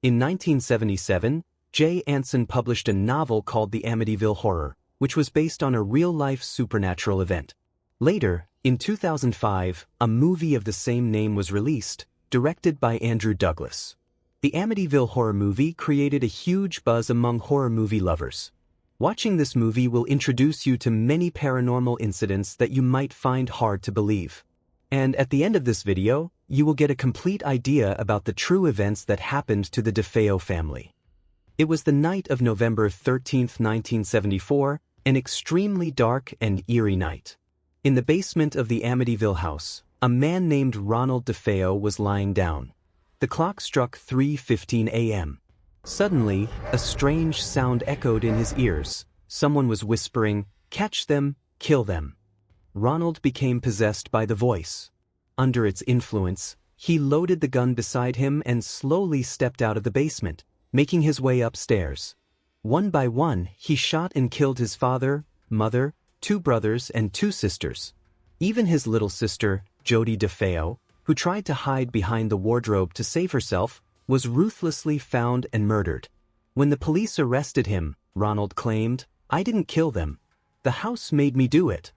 In 1977, J. Anson published a novel called The Amityville Horror, which was based on a real-life supernatural event. Later, in 2005, a movie of the same name was released, directed by Andrew Douglas. The Amityville Horror movie created a huge buzz among horror movie lovers. Watching this movie will introduce you to many paranormal incidents that you might find hard to believe. And at the end of this video, you will get a complete idea about the true events that happened to the DeFeo family. It was the night of November 13, 1974, an extremely dark and eerie night. In the basement of the Amityville house, a man named Ronald DeFeo was lying down. The clock struck 3:15 a.m. Suddenly, a strange sound echoed in his ears. Someone was whispering, "Catch them, kill them." Ronald became possessed by the voice. Under its influence, he loaded the gun beside him and slowly stepped out of the basement, making his way upstairs. One by one, he shot and killed his father, mother, 2 brothers and 2 sisters. Even his little sister, Jody DeFeo, who tried to hide behind the wardrobe to save herself, was ruthlessly found and murdered. When the police arrested him, Ronald claimed, "I didn't kill them. The house made me do it."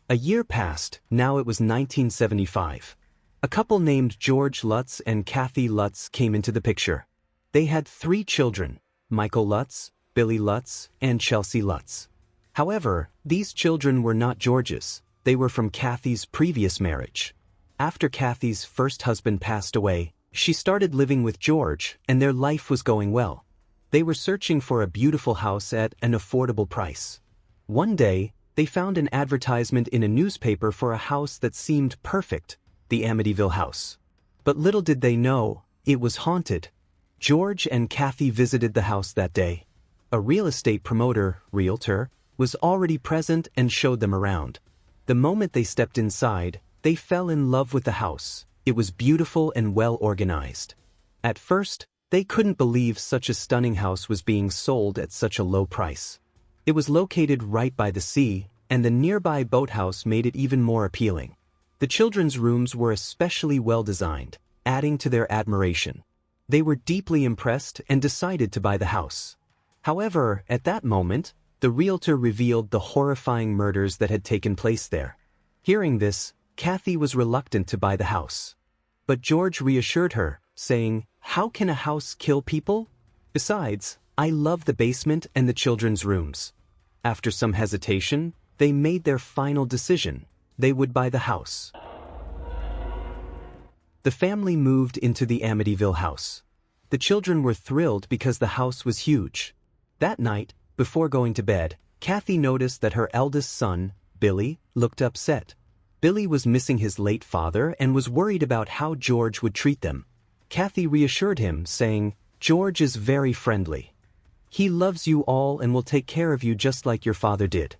A year passed, now it was 1975. A couple named George Lutz and Kathy Lutz came into the picture. They had 3 children, Michael Lutz, Billy Lutz, and Chelsea Lutz. However, these children were not George's. They were from Kathy's previous marriage. After Kathy's first husband passed away, she started living with George, and their life was going well. They were searching for a beautiful house at an affordable price. One day, they found an advertisement in a newspaper for a house that seemed perfect, the Amityville house. But little did they know, it was haunted. George and Kathy visited the house that day. A real estate realtor, was already present and showed them around. The moment they stepped inside, they fell in love with the house. It was beautiful and well organized. At first, they couldn't believe such a stunning house was being sold at such a low price. It was located right by the sea, and the nearby boathouse made it even more appealing. The children's rooms were especially well designed, adding to their admiration. They were deeply impressed and decided to buy the house. However, at that moment, the realtor revealed the horrifying murders that had taken place there. Hearing this, Kathy was reluctant to buy the house. But George reassured her, saying, "How can a house kill people? Besides, I love the basement and the children's rooms." After some hesitation, they made their final decision. They would buy the house. The family moved into the Amityville house. The children were thrilled because the house was huge. That night, before going to bed, Kathy noticed that her eldest son, Billy, looked upset. Billy was missing his late father and was worried about how George would treat them. Kathy reassured him, saying, "George is very friendly. He loves you all and will take care of you just like your father did."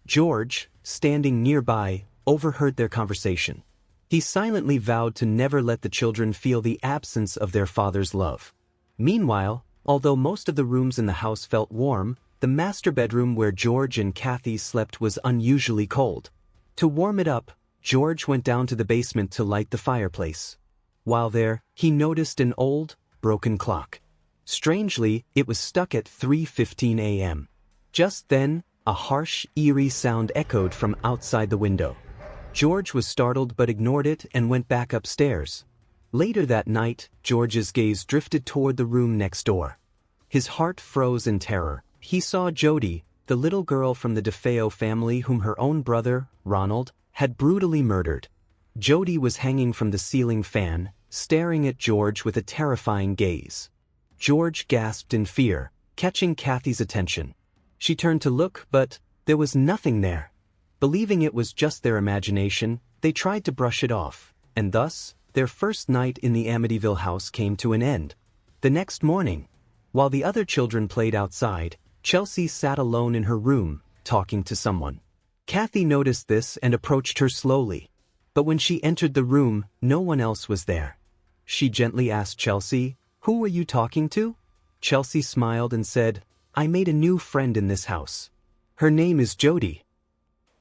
George, standing nearby, overheard their conversation. He silently vowed to never let the children feel the absence of their father's love. Meanwhile, although most of the rooms in the house felt warm, the master bedroom where George and Kathy slept was unusually cold. To warm it up, George went down to the basement to light the fireplace. While there, he noticed an old, broken clock. Strangely, it was stuck at 3:15 a.m. Just then, a harsh, eerie sound echoed from outside the window. George was startled but ignored it and went back upstairs. Later that night, George's gaze drifted toward the room next door. His heart froze in terror. He saw Jody, the little girl from the DeFeo family whom her own brother, Ronald, had brutally murdered. Jody was hanging from the ceiling fan, staring at George with a terrifying gaze. George gasped in fear, catching Kathy's attention. She turned to look, but there was nothing there. Believing it was just their imagination, they tried to brush it off, and thus, their first night in the Amityville house came to an end. The next morning, while the other children played outside, Chelsea sat alone in her room, talking to someone. Kathy noticed this and approached her slowly. But when she entered the room, no one else was there. She gently asked Chelsea, "Who were you talking to?" Chelsea smiled and said, "I made a new friend in this house. Her name is Jody."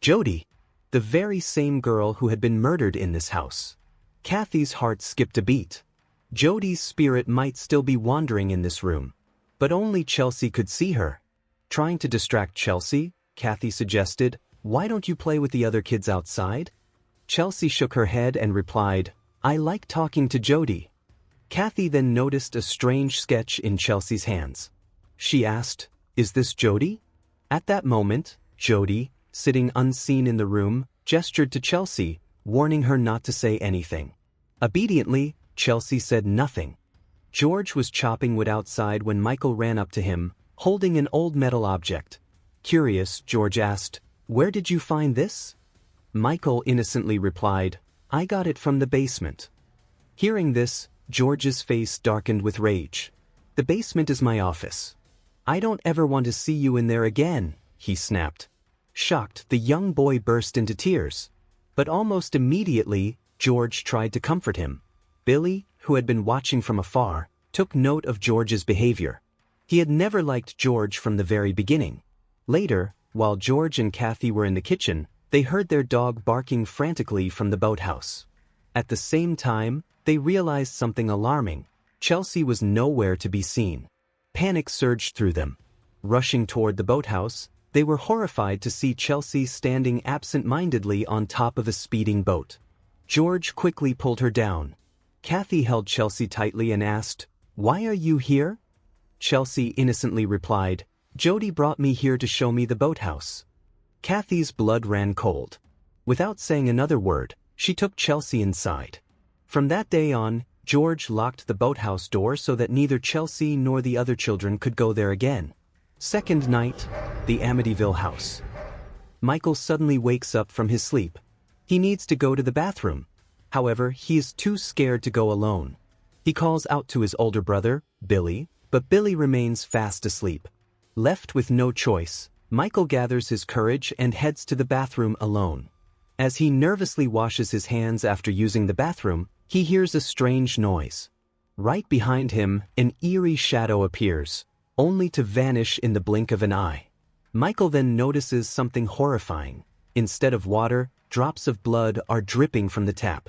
Jody, the very same girl who had been murdered in this house. Kathy's heart skipped a beat. Jody's spirit might still be wandering in this room. But only Chelsea could see her. Trying to distract Chelsea, Kathy suggested, "Why don't you play with the other kids outside?" Chelsea shook her head and replied, "I like talking to Jody." Kathy then noticed a strange sketch in Chelsea's hands. She asked, "Is this Jody?" At that moment, Jody, sitting unseen in the room, gestured to Chelsea, warning her not to say anything. Obediently, Chelsea said nothing. George was chopping wood outside when Michael ran up to him, holding an old metal object. Curious, George asked, "Where did you find this?" Michael innocently replied, "I got it from the basement." Hearing this, George's face darkened with rage. "The basement is my office. I don't ever want to see you in there again," he snapped. Shocked, the young boy burst into tears. But almost immediately, George tried to comfort him. Billy, who had been watching from afar, took note of George's behavior. He had never liked George from the very beginning. Later, while George and Kathy were in the kitchen, they heard their dog barking frantically from the boathouse. At the same time, they realized something alarming. Chelsea was nowhere to be seen. Panic surged through them. Rushing toward the boathouse, they were horrified to see Chelsea standing absent-mindedly on top of a speeding boat. George quickly pulled her down. Kathy held Chelsea tightly and asked, "Why are you here?" Chelsea innocently replied, "Jody brought me here to show me the boathouse." Kathy's blood ran cold. Without saying another word, she took Chelsea inside. From that day on, George locked the boathouse door so that neither Chelsea nor the other children could go there again. Second night, the Amityville house. Michael suddenly wakes up from his sleep. He needs to go to the bathroom. However, he is too scared to go alone. He calls out to his older brother, Billy, but Billy remains fast asleep. Left with no choice, Michael gathers his courage and heads to the bathroom alone. As he nervously washes his hands after using the bathroom, he hears a strange noise. Right behind him, an eerie shadow appears, only to vanish in the blink of an eye. Michael then notices something horrifying. Instead of water, drops of blood are dripping from the tap.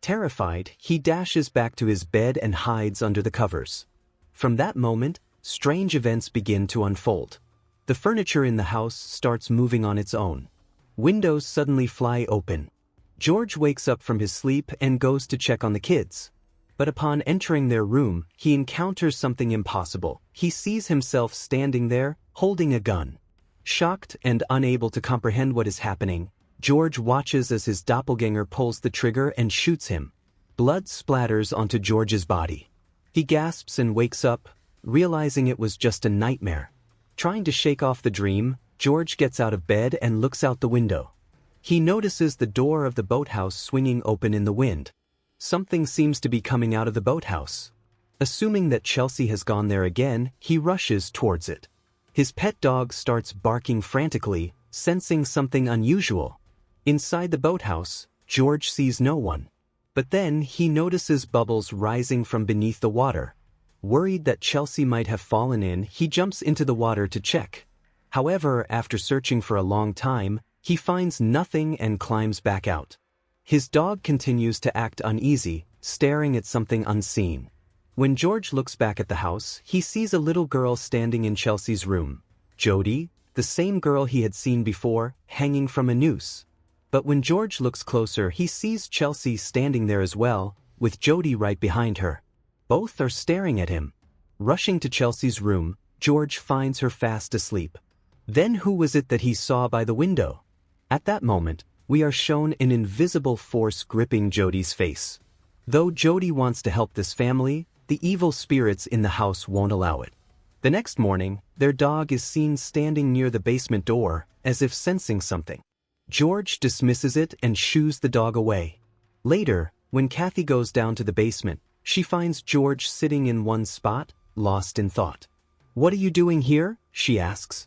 Terrified, he dashes back to his bed and hides under the covers. From that moment, strange events begin to unfold. The furniture in the house starts moving on its own. Windows suddenly fly open. George wakes up from his sleep and goes to check on the kids. But upon entering their room, he encounters something impossible. He sees himself standing there, holding a gun. Shocked and unable to comprehend what is happening, George watches as his doppelganger pulls the trigger and shoots him. Blood splatters onto George's body. He gasps and wakes up, realizing it was just a nightmare. Trying to shake off the dream, George gets out of bed and looks out the window. He notices the door of the boathouse swinging open in the wind. Something seems to be coming out of the boathouse. Assuming that Chelsea has gone there again, he rushes towards it. His pet dog starts barking frantically, sensing something unusual. Inside the boathouse, George sees no one. But then he notices bubbles rising from beneath the water. Worried that Chelsea might have fallen in, he jumps into the water to check. However, after searching for a long time, he finds nothing and climbs back out. His dog continues to act uneasy, staring at something unseen. When George looks back at the house, he sees a little girl standing in Chelsea's room. Jody, the same girl he had seen before, hanging from a noose. But when George looks closer, he sees Chelsea standing there as well, with Jody right behind her. Both are staring at him. Rushing to Chelsea's room, George finds her fast asleep. Then who was it that he saw by the window? At that moment, we are shown an invisible force gripping Jody's face. Though Jody wants to help this family, the evil spirits in the house won't allow it. The next morning, their dog is seen standing near the basement door, as if sensing something. George dismisses it and shoos the dog away. Later, when Kathy goes down to the basement, she finds George sitting in one spot, lost in thought. "What are you doing here?" she asks.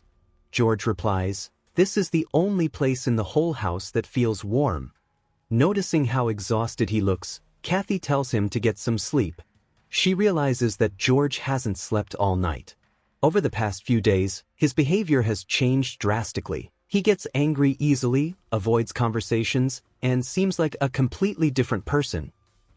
George replies, "This is the only place in the whole house that feels warm." Noticing how exhausted he looks, Kathy tells him to get some sleep. She realizes that George hasn't slept all night. Over the past few days, his behavior has changed drastically. He gets angry easily, avoids conversations, and seems like a completely different person.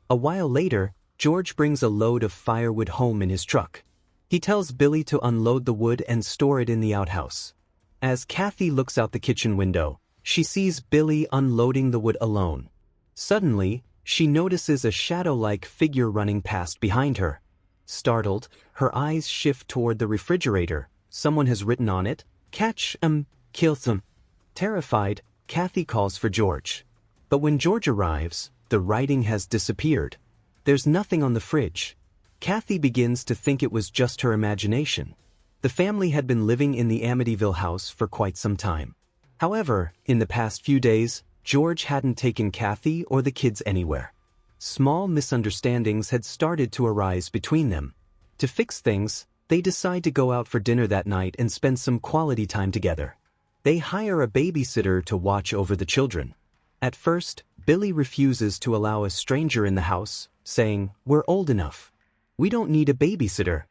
A while later, George brings a load of firewood home in his truck. He tells Billy to unload the wood and store it in the outhouse. As Kathy looks out the kitchen window, she sees Billy unloading the wood alone. Suddenly, she notices a shadow-like figure running past behind her. Startled, her eyes shift toward the refrigerator. Someone has written on it, "Catch 'em, kill 'em." Terrified, Kathy calls for George. But when George arrives, the writing has disappeared. There's nothing on the fridge. Kathy begins to think it was just her imagination. The family had been living in the Amityville house for quite some time. However, in the past few days, George hadn't taken Kathy or the kids anywhere. Small misunderstandings had started to arise between them. To fix things, they decide to go out for dinner that night and spend some quality time together. They hire a babysitter to watch over the children. At first, Billy refuses to allow a stranger in the house, saying, "We're old enough. We don't need a babysitter."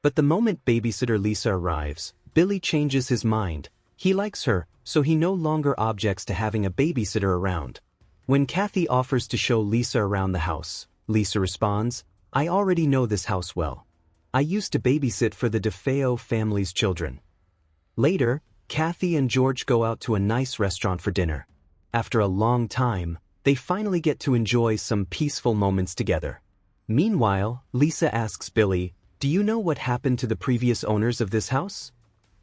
But the moment babysitter Lisa arrives, Billy changes his mind. He likes her, so he no longer objects to having a babysitter around. When Kathy offers to show Lisa around the house, Lisa responds, "I already know this house well. I used to babysit for the DeFeo family's children." Later, Kathy and George go out to a nice restaurant for dinner. After a long time, they finally get to enjoy some peaceful moments together. Meanwhile, Lisa asks Billy, "Do you know what happened to the previous owners of this house?"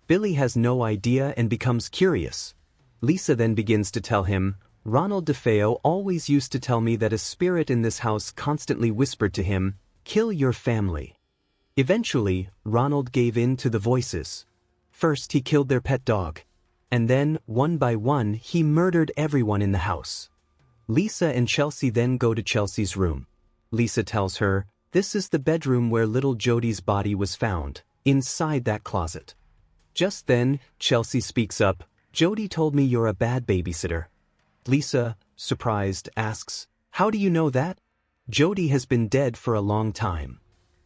Billy has no idea and becomes curious. Lisa then begins to tell him, "Ronald DeFeo always used to tell me that a spirit in this house constantly whispered to him, 'Kill your family.'" Eventually, Ronald gave in to the voices. First, he killed their pet dog. And then, one by one, he murdered everyone in the house. Lisa and Chelsea then go to Chelsea's room. Lisa tells her, "This is the bedroom where little Jody's body was found, inside that closet." Just then, Chelsea speaks up, "Jody told me you're a bad babysitter." Lisa, surprised, asks, "How do you know that? Jody has been dead for a long time."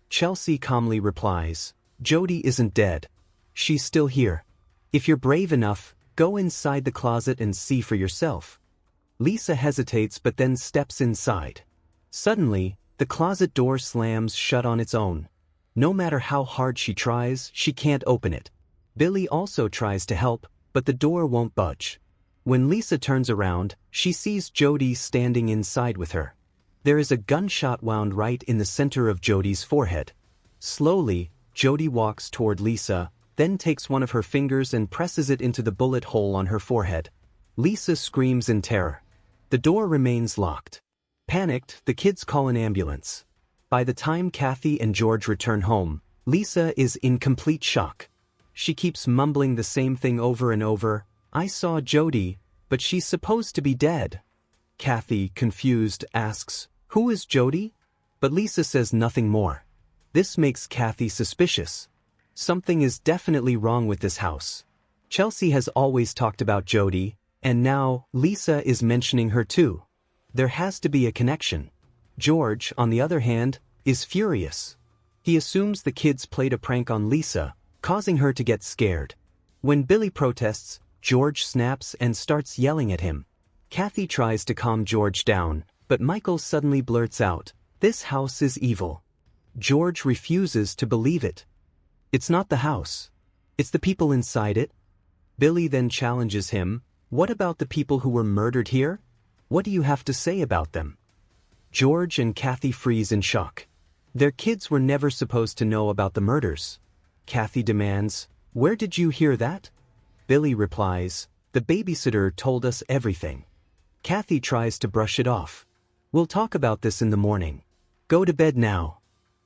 Chelsea calmly replies, "Jody isn't dead. She's still here. If you're brave enough, go inside the closet and see for yourself." Lisa hesitates but then steps inside. Suddenly, the closet door slams shut on its own. No matter how hard she tries, she can't open it. Billy also tries to help, but the door won't budge. When Lisa turns around, she sees Jody standing inside with her. There is a gunshot wound right in the center of Jody's forehead. Slowly, Jody walks toward Lisa, then takes one of her fingers and presses it into the bullet hole on her forehead. Lisa screams in terror. The door remains locked. Panicked, the kids call an ambulance. By the time Kathy and George return home, Lisa is in complete shock. She keeps mumbling the same thing over and over, "I saw Jody, but she's supposed to be dead." Kathy, confused, asks, "Who is Jody?" But Lisa says nothing more. This makes Kathy suspicious. Something is definitely wrong with this house. Chelsea has always talked about Jody, and now Lisa is mentioning her too. There has to be a connection. George, on the other hand, is furious. He assumes the kids played a prank on Lisa, causing her to get scared. When Billy protests, George snaps and starts yelling at him. Kathy tries to calm George down, but Michael suddenly blurts out, "This house is evil." George refuses to believe it. It's not the house. It's the people inside it. Billy then challenges him, "What about the people who were murdered here? What do you have to say about them?" George and Kathy freeze in shock. Their kids were never supposed to know about the murders. Kathy demands, "Where did you hear that?" Billy replies, "The babysitter told us everything." Kathy tries to brush it off. "We'll talk about this in the morning. Go to bed now."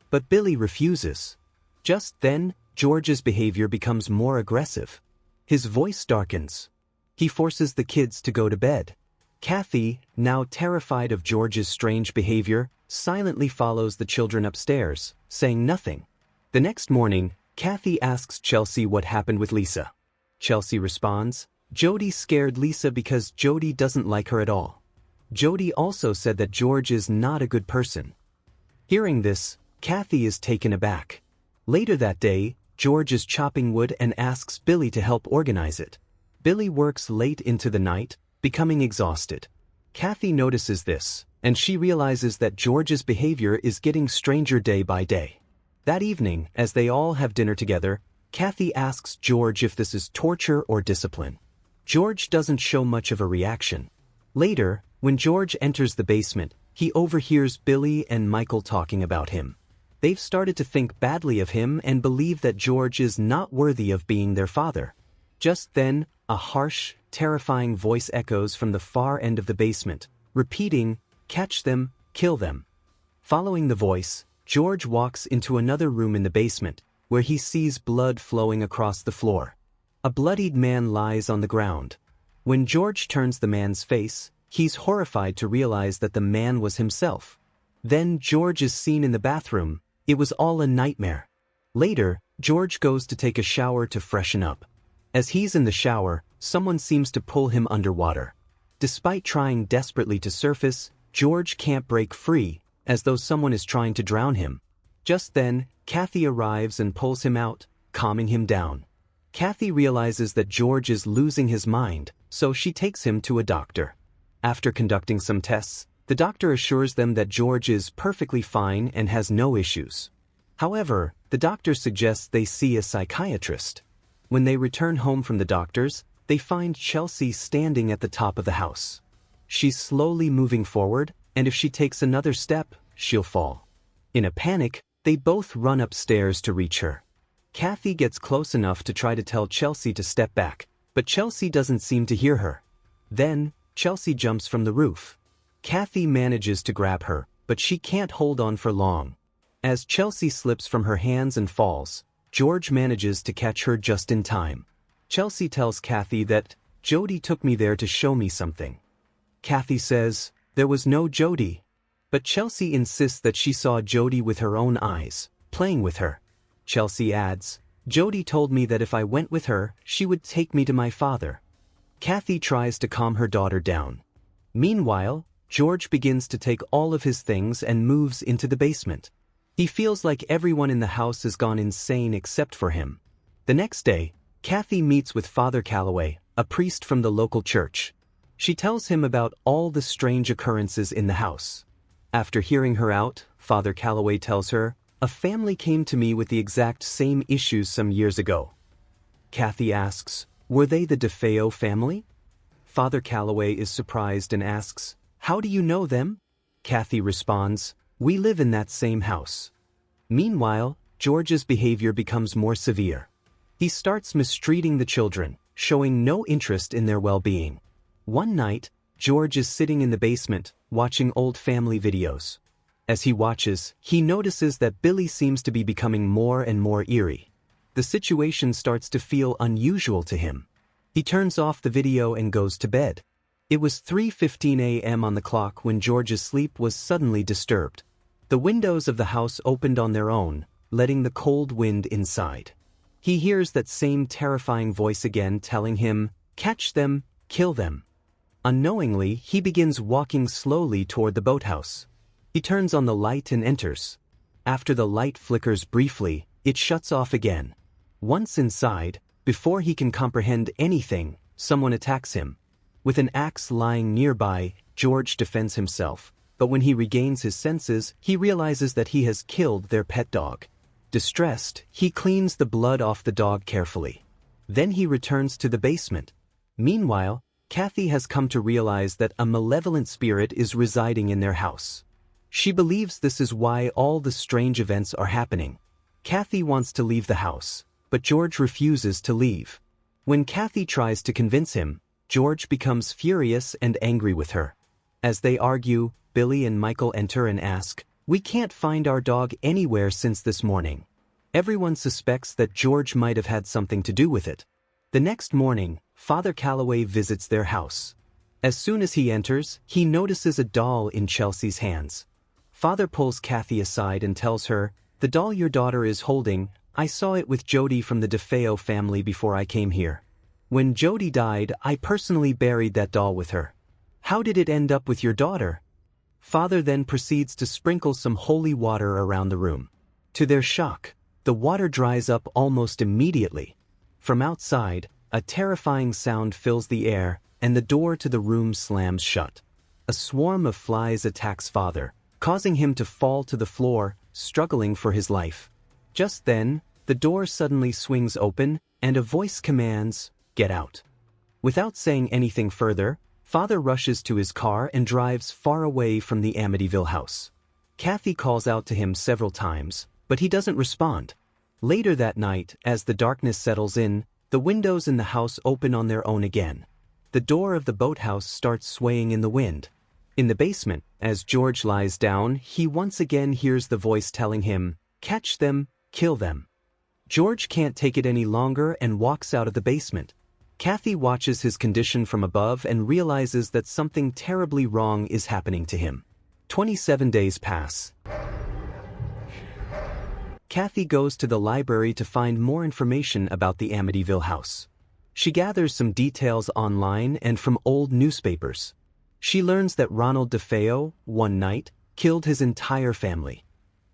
But Billy refuses. Just then, George's behavior becomes more aggressive. His voice darkens. He forces the kids to go to bed. Kathy, now terrified of George's strange behavior, silently follows the children upstairs, saying nothing. The next morning, Kathy asks Chelsea what happened with Lisa. Chelsea responds, "Jody scared Lisa because Jody doesn't like her at all. Jody also said that George is not a good person." Hearing this, Kathy is taken aback. Later that day, George is chopping wood and asks Billy to help organize it. Billy works late into the night, becoming exhausted. Kathy notices this, and she realizes that George's behavior is getting stranger day by day. That evening, as they all have dinner together, Kathy asks George if this is torture or discipline. George doesn't show much of a reaction. Later, when George enters the basement, he overhears Billy and Michael talking about him. They've started to think badly of him and believe that George is not worthy of being their father. Just then, a harsh, terrifying voice echoes from the far end of the basement, repeating, "Catch them, kill them." Following the voice, George walks into another room in the basement, where he sees blood flowing across the floor. A bloodied man lies on the ground. When George turns the man's face, he's horrified to realize that the man was himself. Then George is seen in the bathroom. It was all a nightmare. Later, George goes to take a shower to freshen up. As he's in the shower, someone seems to pull him underwater. Despite trying desperately to surface, George can't break free, as though someone is trying to drown him. Just then, Kathy arrives and pulls him out, calming him down. Kathy realizes that George is losing his mind, so she takes him to a doctor. After conducting some tests, the doctor assures them that George is perfectly fine and has no issues. However, the doctor suggests they see a psychiatrist. When they return home from the doctor's, they find Chelsea standing at the top of the house. She's slowly moving forward, and if she takes another step, she'll fall. In a panic, they both run upstairs to reach her. Kathy gets close enough to try to tell Chelsea to step back, but Chelsea doesn't seem to hear her. Then, Chelsea jumps from the roof. Kathy manages to grab her, but she can't hold on for long. As Chelsea slips from her hands and falls, George manages to catch her just in time. Chelsea tells Kathy that, "Jody took me there to show me something." Kathy says, "There was no Jody." But Chelsea insists that she saw Jody with her own eyes, playing with her. Chelsea adds, "Jody told me that if I went with her, she would take me to my father." Kathy tries to calm her daughter down. Meanwhile, George begins to take all of his things and moves into the basement. He feels like everyone in the house has gone insane except for him. The next day, Kathy meets with Father Calloway, a priest from the local church. She tells him about all the strange occurrences in the house. After hearing her out, Father Calloway tells her, "A family came to me with the exact same issues some years ago." Kathy asks, "Were they the DeFeo family?" Father Calloway is surprised and asks, "How do you know them?" Kathy responds, "We live in that same house." Meanwhile, George's behavior becomes more severe. He starts mistreating the children, showing no interest in their well-being. One night, George is sitting in the basement, watching old family videos. As he watches, he notices that Billy seems to be becoming more and more eerie. The situation starts to feel unusual to him. He turns off the video and goes to bed. It was 3:15 a.m. on the clock when George's sleep was suddenly disturbed. The windows of the house opened on their own, letting the cold wind inside. He hears that same terrifying voice again telling him, "Catch them, kill them." Unknowingly, he begins walking slowly toward the boathouse. He turns on the light and enters. After the light flickers briefly, it shuts off again. Once inside, before he can comprehend anything, someone attacks him. With an axe lying nearby, George defends himself, but when he regains his senses, he realizes that he has killed their pet dog. Distressed, he cleans the blood off the dog carefully. Then he returns to the basement. Meanwhile, Kathy has come to realize that a malevolent spirit is residing in their house. She believes this is why all the strange events are happening. Kathy wants to leave the house, but George refuses to leave. When Kathy tries to convince him, George becomes furious and angry with her. As they argue, Billy and Michael enter and ask, "We can't find our dog anywhere since this morning." Everyone suspects that George might have had something to do with it. The next morning, Father Calloway visits their house. As soon as he enters, he notices a doll in Chelsea's hands. Father pulls Kathy aside and tells her, "The doll your daughter is holding, I saw it with Jody from the DeFeo family before I came here. When Jody died, I personally buried that doll with her. How did it end up with your daughter?" Father then proceeds to sprinkle some holy water around the room. To their shock, the water dries up almost immediately. From outside, a terrifying sound fills the air, and the door to the room slams shut. a swarm of flies attacks Father, causing him to fall to the floor, struggling for his life. Just then, the door suddenly swings open, and a voice commands, "Get out." Without saying anything further, Father rushes to his car and drives far away from the Amityville house. Kathy calls out to him several times, but he doesn't respond. Later that night, as the darkness settles in, the windows in the house open on their own again. The door of the boathouse starts swaying in the wind. In the basement, as George lies down, he once again hears the voice telling him, "Catch them, kill them." George can't take it any longer and walks out of the basement. Kathy watches his condition from above and realizes that something terribly wrong is happening to him. 27 days pass. Kathy goes to the library to find more information about the Amityville house. She gathers some details online and from old newspapers. She learns that Ronald DeFeo, one night, killed his entire family.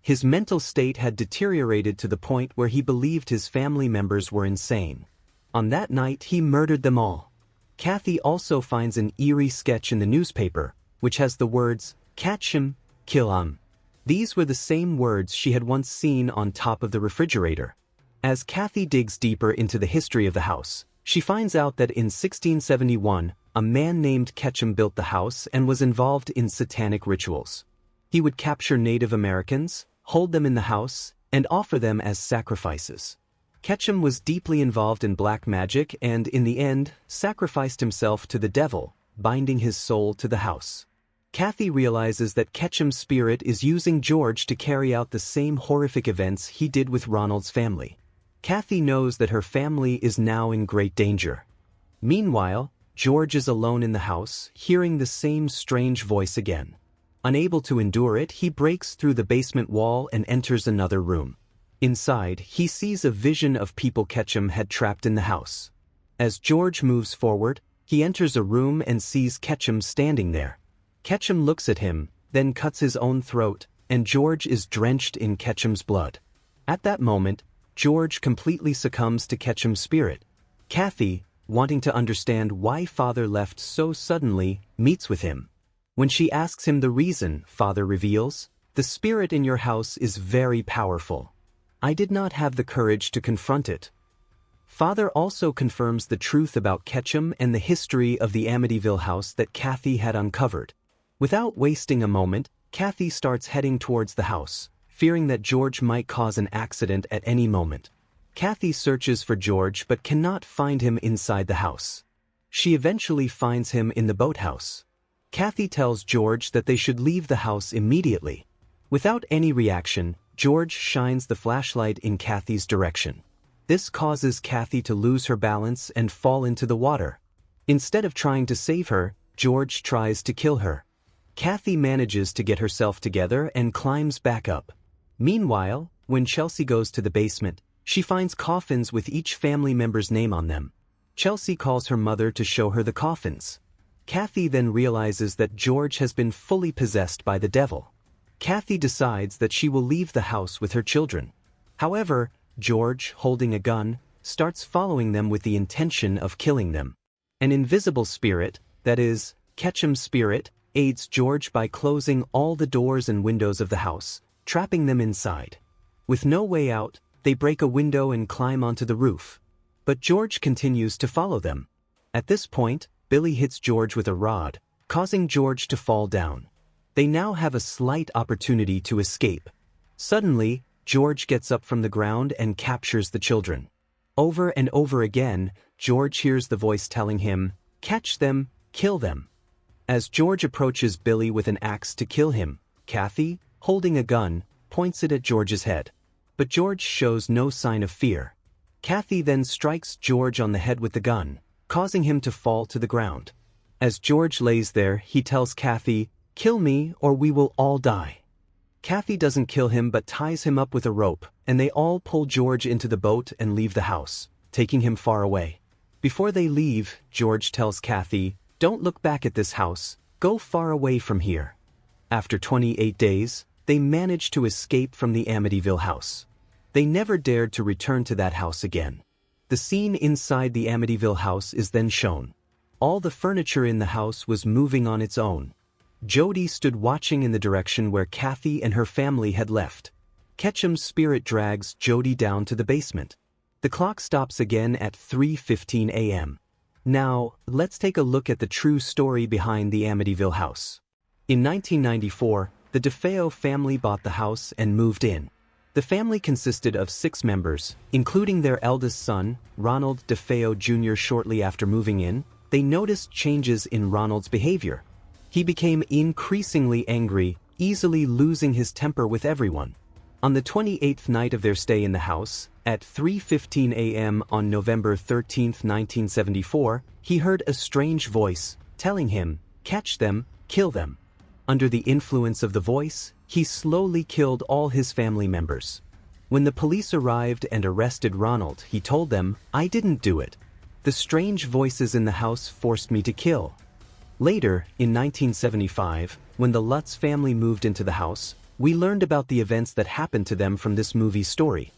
His mental state had deteriorated to the point where he believed his family members were insane. On that night, he murdered them all. Kathy also finds an eerie sketch in the newspaper, which has the words, "Catch him, kill him." These were the same words she had once seen on top of the refrigerator. As Kathy digs deeper into the history of the house, she finds out that in 1671, a man named Ketchum built the house and was involved in satanic rituals. He would capture Native Americans, hold them in the house, and offer them as sacrifices. Ketchum was deeply involved in black magic and, in the end, sacrificed himself to the devil, binding his soul to the house. Kathy realizes that Ketchum's spirit is using George to carry out the same horrific events he did with Ronald's family. Kathy knows that her family is now in great danger. Meanwhile, George is alone in the house, hearing the same strange voice again. Unable to endure it, he breaks through the basement wall and enters another room. Inside, he sees a vision of people Ketchum had trapped in the house. As George moves forward, he enters a room and sees Ketchum standing there. Ketchum looks at him, then cuts his own throat, and George is drenched in Ketchum's blood. At that moment, George completely succumbs to Ketchum's spirit. Kathy, wanting to understand why Father left so suddenly, meets with him. When she asks him the reason, Father reveals, "The spirit in your house is very powerful. I did not have the courage to confront it." Father also confirms the truth about Ketchum and the history of the Amityville house that Kathy had uncovered. Without wasting a moment, Kathy starts heading towards the house, fearing that George might cause an accident at any moment. Kathy searches for George but cannot find him inside the house. She eventually finds him in the boathouse. Kathy tells George that they should leave the house immediately. Without any reaction, George shines the flashlight in Kathy's direction. This causes Kathy to lose her balance and fall into the water. Instead of trying to save her, George tries to kill her. Kathy manages to get herself together and climbs back up. Meanwhile, when Chelsea goes to the basement, she finds coffins with each family member's name on them. Chelsea calls her mother to show her the coffins. Kathy then realizes that George has been fully possessed by the devil. Kathy decides that she will leave the house with her children. However, George, holding a gun, starts following them with the intention of killing them. An invisible spirit, that is, Ketchum's spirit, aids George by closing all the doors and windows of the house, trapping them inside. With no way out, they break a window and climb onto the roof. But George continues to follow them. At this point, Billy hits George with a rod, causing George to fall down. They now have a slight opportunity to escape. Suddenly, George gets up from the ground and captures the children. Over and over again, George hears the voice telling him, "Catch them, kill them." As George approaches Billy with an axe to kill him, Kathy, holding a gun, points it at George's head. But George shows no sign of fear. Kathy then strikes George on the head with the gun, causing him to fall to the ground. As George lays there, he tells Kathy, "Kill me or we will all die." Kathy doesn't kill him but ties him up with a rope, and they all pull George into the boat and leave the house, taking him far away. Before they leave, George tells Kathy, "Don't look back at this house, go far away from here." After 28 days, they manage to escape from the Amityville house. They never dared to return to that house again. The scene inside the Amityville house is then shown. All the furniture in the house was moving on its own. Jody stood watching in the direction where Kathy and her family had left. Ketchum's spirit drags Jody down to the basement. The clock stops again at 3:15 a.m. Now, let's take a look at the true story behind the Amityville house. In 1994, the DeFeo family bought the house and moved in. The family consisted of 6 members, including their eldest son, Ronald DeFeo Jr. Shortly after moving in, they noticed changes in Ronald's behavior. He became increasingly angry, easily losing his temper with everyone. On the 28th night of their stay in the house, at 3:15 a.m. on November 13, 1974, he heard a strange voice, telling him, "Catch them, kill them." Under the influence of the voice, he slowly killed all his family members. When the police arrived and arrested Ronald, he told them, "I didn't do it. The strange voices in the house forced me to kill." Later, in 1975, when the Lutz family moved into the house, we learned about the events that happened to them from this movie story.